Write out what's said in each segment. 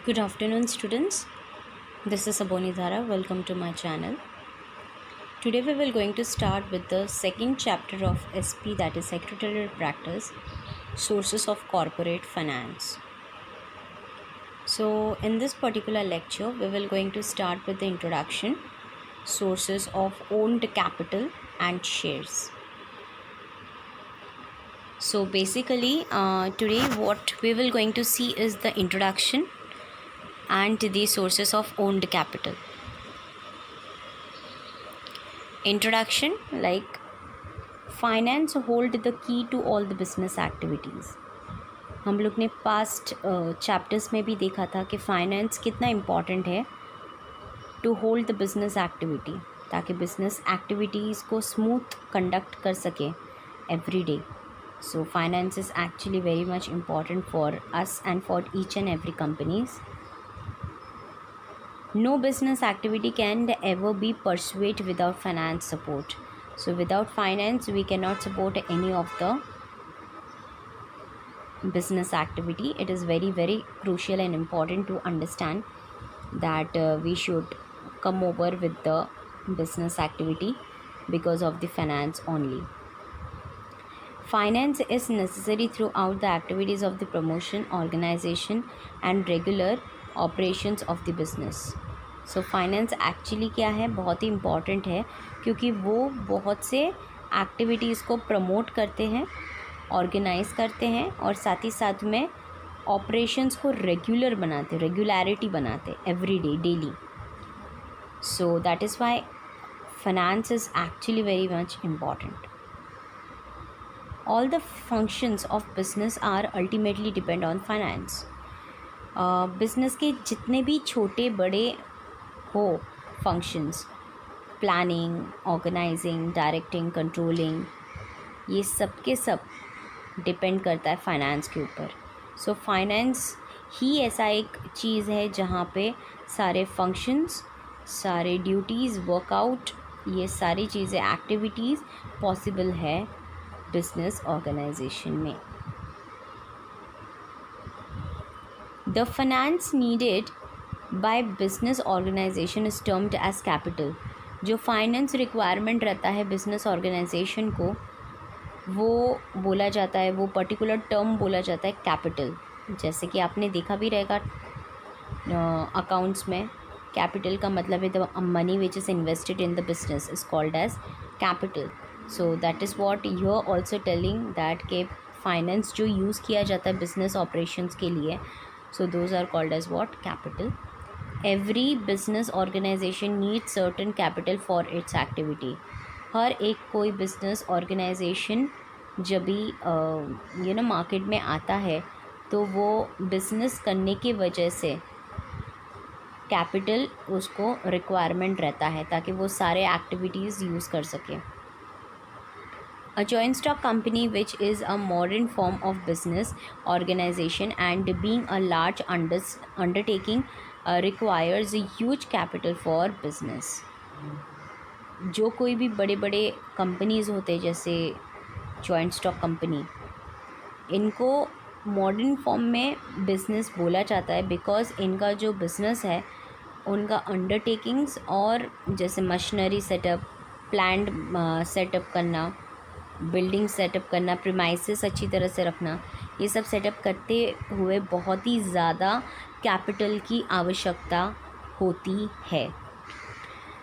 Good afternoon, students. This is Aboni Dhara. Welcome to my channel. Today we will going to start with the second chapter of SP, that is Secretarial Practice, Sources of Corporate Finance. So in this particular lecture, we will going to start with the introduction, sources of owned capital and shares. So basically, today what we will going to see is the introduction and the sources of owned capital. Introduction, like finance hold the key to all the business activities. हम लोग ने past chapters में भी देखा था कि finance कितना important है to hold the business activity, ताकि बिजनेस एक्टिविटीज़ को स्मूथ कंडक्ट कर सके every day. So finance is actually very much important for us and for each and every companies. No business activity can ever be pursued without finance support. So without finance, we cannot support any of the business activity. It is very, very crucial and important to understand that we should come over with the business activity because of the finance only. Finance is necessary throughout the activities of the promotion, organization and regular operations of the business. So finance actually क्या है, बहुत ही important है, क्योंकि वो बहुत से activities को promote करते हैं, ऑर्गेनाइज करते हैं और साथ ही साथ में ऑपरेशंस को रेगुलर बनाते, रेगुलरिटी बनाते every day, daily. So that is why finance is actually very much important. All the functions of business are ultimately depend on finance. Business के जितने भी छोटे बड़े हो functions, planning, organising, directing, controlling, ये सब के सब डिपेंड करता है फाइनेंस के ऊपर. सो फाइनेंस ही ऐसा एक चीज़ है जहाँ पे सारे फंक्शंस, सारे ड्यूटीज़, वर्कआउट, ये सारी चीज़ें, एक्टिविटीज़ पॉसिबल है बिजनेस ऑर्गेनाइजेशन में. The finance needed by business organisation is termed as capital. जो फाइनेंस रिक्वायरमेंट रहता है बिजनेस ऑर्गेनाइजेशन को, वो बोला जाता है, वो पर्टिकुलर टर्म बोला जाता है कैपिटल. जैसे कि आपने देखा भी रहेगा अकाउंट्स में, कैपिटल का मतलब है the money which is invested in the business is called as capital. So that is what you are also telling that के फाइनेंस जो यूज़ किया जाता है बिजनेस ऑपरेशंस के लिए, so those are called as what? Capital. Every business organization needs certain capital for its activity. हर एक कोई business organisation जब भी मार्केट में आता है, तो वो बिजनेस करने की वजह से कैपिटल उसको रिक्वायरमेंट रहता है, ताकि वो सारे एक्टिविटीज़ यूज़ कर सके. A joint stock company, which is a modern form of business organization and being a large undertaking, requires a huge capital for business. जो कोई भी बड़े बड़े कंपनीज़ होते हैं जैसे जॉइंट स्टॉक कंपनी, इनको मॉडर्न फॉर्म में बिज़नेस बोला जाता है बिकॉज़ इनका जो बिज़नेस है, उनका अंडरटेकिंग्स और जैसे मशीनरी सेटअप, प्लान्ड सेटअप करना, बिल्डिंग सेटअप करना, प्रीमाइसेस अच्छी तरह से रखना, ये सब सेटअप करते हुए बहुत ही ज़्यादा कैपिटल की आवश्यकता होती है.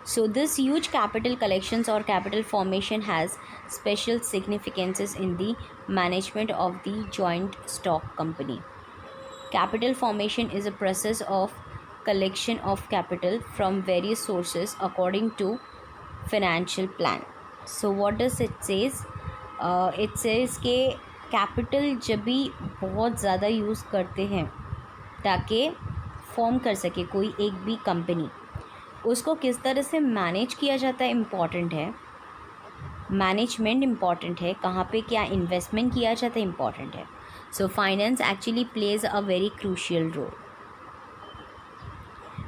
So this huge capital collections और capital formation has special significances in the management of the joint stock company. Capital formation is a process of collection of capital from various sources according to financial plan. So what does it says? It says कि capital जब भी बहुत ज़्यादा use करते हैं ताकि form कर सके कोई एक भी कंपनी, उसको किस तरह से मैनेज किया जाता है इम्पॉर्टेंट है, मैनेजमेंट इम्पॉर्टेंट है, कहाँ पे क्या इन्वेस्टमेंट किया जाता है इम्पॉर्टेंट है. So finance actually plays a very crucial role.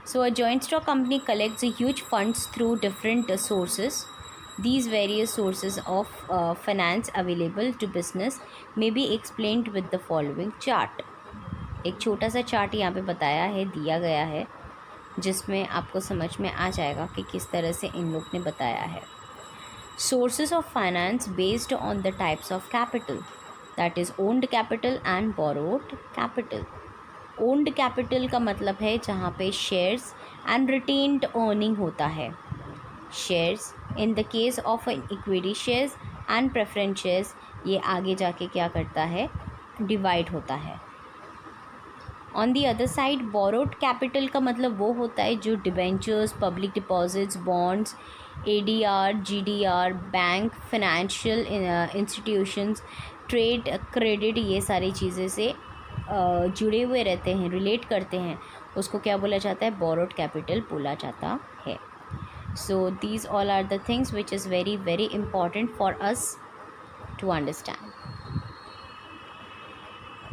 So a joint stock company collects a huge funds through different sources. These various sources of finance available to business may be explained with the following chart. एक छोटा सा chart यहाँ पे बताया है, दिया गया है, जिसमें आपको समझ में आ जाएगा कि किस तरह से इन लोग ने बताया है. Sources of finance based on the types of capital, that is owned capital and borrowed capital. Owned capital का मतलब है जहाँ पे shares and retained earning होता है. Shares in the case of an equity shares and preference shares, ये आगे जाके क्या करता है, डिवाइड होता है. On the other side borrowed capital का मतलब वो होता है जो debentures, public deposits, bonds, ADR, GDR, bank, financial institutions, trade credit, ये सारी चीज़ें से जुड़े हुए रहते हैं, रिलेट करते हैं, उसको क्या बोला जाता है, बोरोड कैपिटल बोला जाता है. So these all are the things which is very very important for us to understand.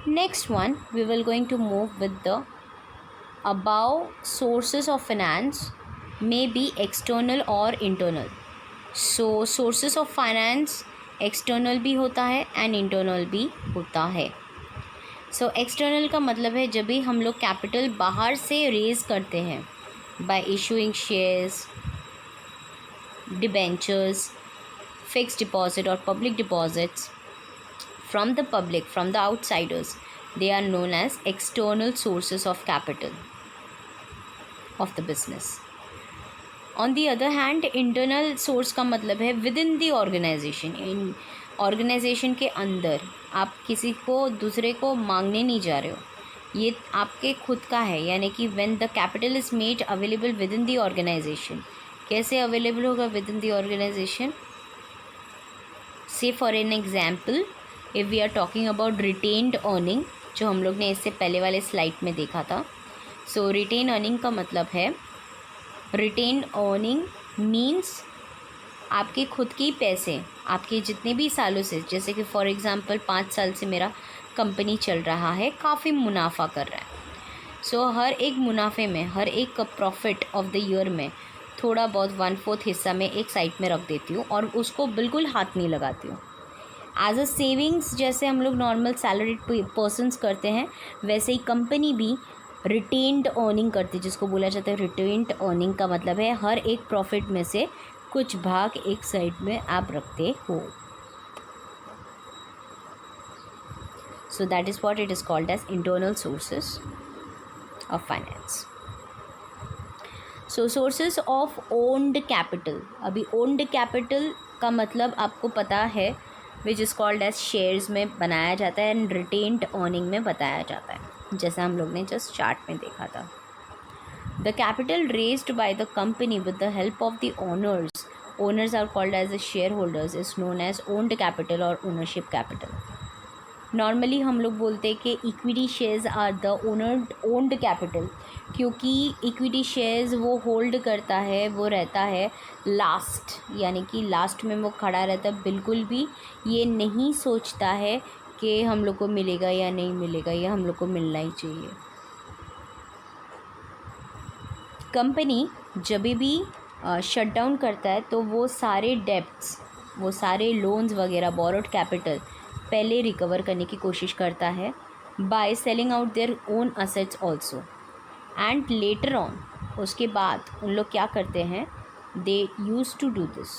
Next one, we will going to move with the above sources of finance may be external or internal. So sources of finance external भी होता है and internal भी होता है. So external का मतलब है जब भी हम लोग कैपिटल बाहर से रेज करते हैं by issuing shares, debentures, fixed deposit or public deposits from the public, from the outsiders, they are known as external sources of capital of the business. On the other hand, internal source का मतलब है within the organization. in organization के अंदर आप किसी को दूसरे को मांगने नहीं जा रहे हो, ये आपके खुद का है. यानी कि when the capital is made available within the organization, कैसे अवेलेबल होगा within the organization? Say for an example, if we are talking about retained earning, जो हम लोग ने इससे पहले वाले स्लाइड में देखा था. सो रिटेन अर्निंग का मतलब है, रिटेन अर्निंग मीन्स आपके खुद के पैसे, आपके जितने भी सालों से, जैसे कि फॉर एग्ज़ाम्पल 5 साल से मेरा कंपनी चल रहा है, काफ़ी मुनाफा कर रहा है. सो हर एक मुनाफे में, हर एक प्रॉफिट ऑफ द ईयर में थोड़ा बहुत 1/4 हिस्सा में एक साइड में रख देती हूँ और उसको बिल्कुल हाथ नहीं लगाती हूँ. एज अ सेविंग्स, जैसे हम लोग नॉर्मल सैलरीड पर्सनस करते हैं, वैसे ही कंपनी भी रिटेन्ड अर्निंग करती है, जिसको बोला जाता है रिटेन्ड अर्निंग का मतलब है हर एक प्रॉफिट में से कुछ भाग एक साइड में आप रखते हो. So that is what it is called as internal sources of finance. So sources of owned capital. अभी ओन्ड कैपिटल का मतलब आपको पता है, which is called as shares में बनाया जाता है एंड रिटेन्ड अर्निंग में बताया जाता है, जैसा हम लोग ने जस्ट चार्ट में देखा था. The capital raised by the company with the help of the owners are called as the share holders is known as owned capital और ओनरशिप कैपिटल. नॉर्मली हम लोग बोलते हैं कि equity shares are the owned capital, क्योंकि equity shares वो hold करता है, वो रहता है लास्ट, यानी कि लास्ट में वो खड़ा रहता है, बिल्कुल भी ये नहीं सोचता है कि हम लोग को मिलेगा या नहीं मिलेगा, या हम लोग को मिलना ही चाहिए. कंपनी जब भी शट डाउन करता है तो वो सारे डेब्ट्स, वो सारे लोन्स वगैरह, बोरोड कैपिटल पहले रिकवर करने की कोशिश करता है by selling out their own assets also, and later on, उसके बाद उन लोग क्या करते हैं, दे यूज़ टू डू दिस.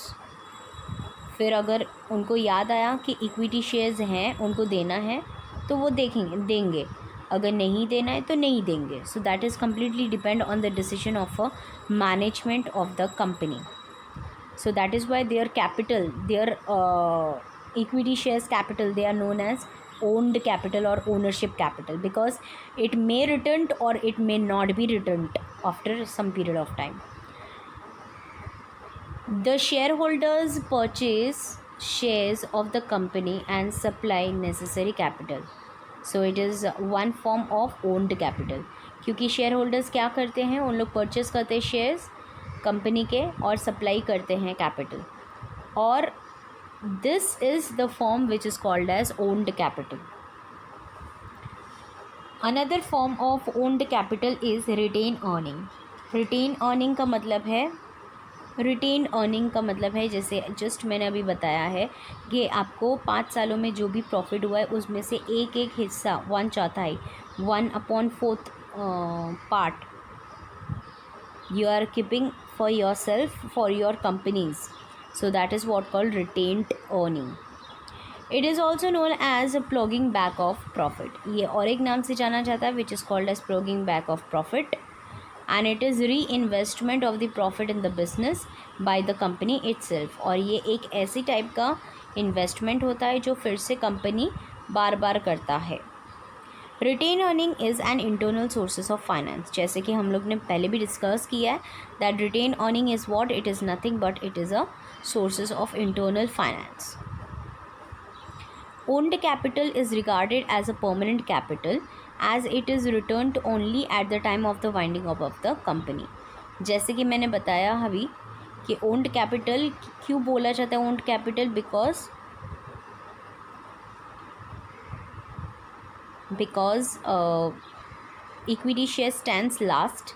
फिर अगर उनको याद आया कि इक्विटी शेयर्स हैं, उनको देना है, तो वो देंगे, अगर नहीं देना है तो नहीं देंगे. So that is completely depend on the decision of a management of the company. So that is why their capital, their equity shares capital, they are known as owned capital or ownership capital, because it may returned or it may not be returned after some period of time. The shareholders purchase shares of the company and supply necessary capital, so it is one form of owned capital. क्योंकि share holders क्या करते हैं, उन लोग purchase करते हैं shares company के और सप्लाई करते हैं कैपिटल, और this is the form which is called as owned capital. Another form of owned capital is retain earning. Retain earning का मतलब है, रिटेन अर्निंग का मतलब है, जैसे जस्ट मैंने अभी बताया है कि आपको 5 सालों में जो भी प्रॉफिट हुआ है उसमें से एक हिस्सा 1/4 1/4 part you are keeping for yourself, for your companies. So that is what called retained earning. It is also known as a plugging back of profit. ये और एक नाम से जाना जाता है, which is called as plugging back of profit, and it is reinvestment of the profit in the business by the company itself. और ये एक ऐसी टाइप का इन्वेस्टमेंट होता है जो फिर से कंपनी बार बार करता है. Retain earning is an internal sources of finance. जैसे कि हम लोग ने पहले भी डिस्कस किया है that retain earning is what, it is nothing but it is a sources of internal finance. Owned capital is regarded as a permanent capital as it is returned only at the time of the winding up of the company. जैसे कि मैंने बताया अभी कि owned capital क्यों बोला जाता है owned capital, because equity share stands last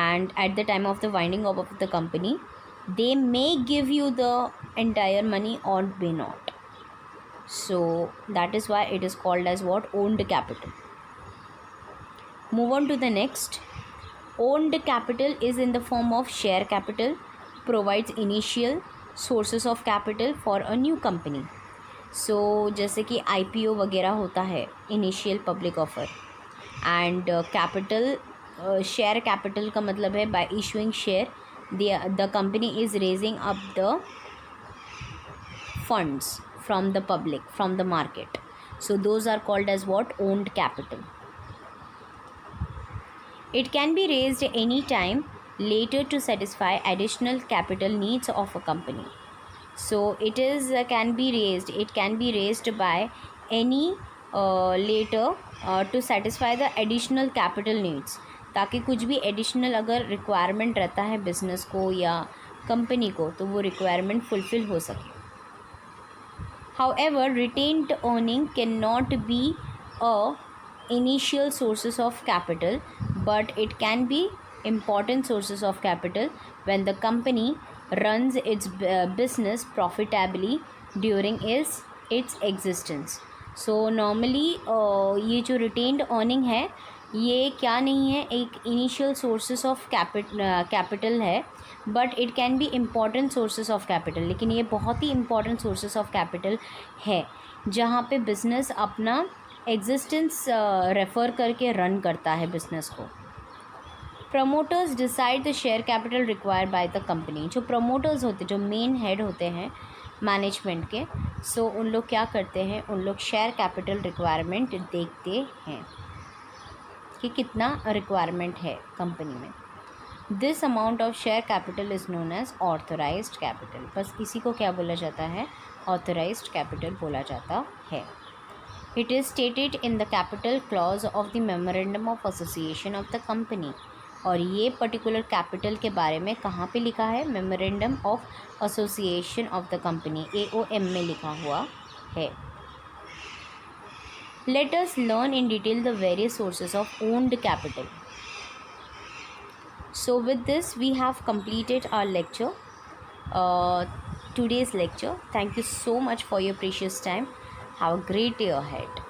and at the time of the winding up of the company they may give you the entire money or may not. So that is why it is called as what, owned capital. Move on to the next. Owned capital is in the form of share capital, provides initial sources of capital for a new company. So जैसे कि IPO वगैरह होता है, initial public offer, and capital, share capital का मतलब है by issuing share the company is raising up the funds from the public, from the market. So those are called as what, owned capital. It can be raised any time later to satisfy additional capital needs of a company. So it is can be raised by any later to satisfy the additional capital needs, ताकि कुछ भी additional अगर requirement रहता है business को या company को तो वो रिक्वायरमेंट फुलफिल हो सके. However, retained earning cannot be a initial sources of capital, but it can be important sources of capital when the company runs its business profitably during its existence. So normally ये जो retained earning है ये क्या नहीं है, एक initial sources of capital है, but it can be important sources of capital. लेकिन ये बहुत ही इम्पॉर्टेंट सोर्सेज ऑफ कैपिटल है जहाँ पे बिजनेस अपना एग्जिस्टेंस रेफ़र करके रन करता है बिजनेस को. Promoters decide the share capital required by the company. जो प्रमोटर्स होते, जो मेन हेड होते हैं मैनेजमेंट के, सो उन लोग क्या करते हैं, उन लोग शेयर कैपिटल रिक्वायरमेंट देखते हैं कि कितना रिक्वायरमेंट है कंपनी में. This amount of share capital is known as authorised capital. बस इसी को क्या बोला जाता है, ऑथराइज्ड कैपिटल बोला जाता है. It is stated in the capital clause of the memorandum of association of the company. और ये पर्टिकुलर कैपिटल के बारे में कहाँ पे लिखा है, memorandum of association of the company, AOM में लिखा हुआ है. Let us learn in detail the various sources of owned capital. So with this we have completed our lecture, today's lecture. Thank you so much for your precious time. Have a great day ahead.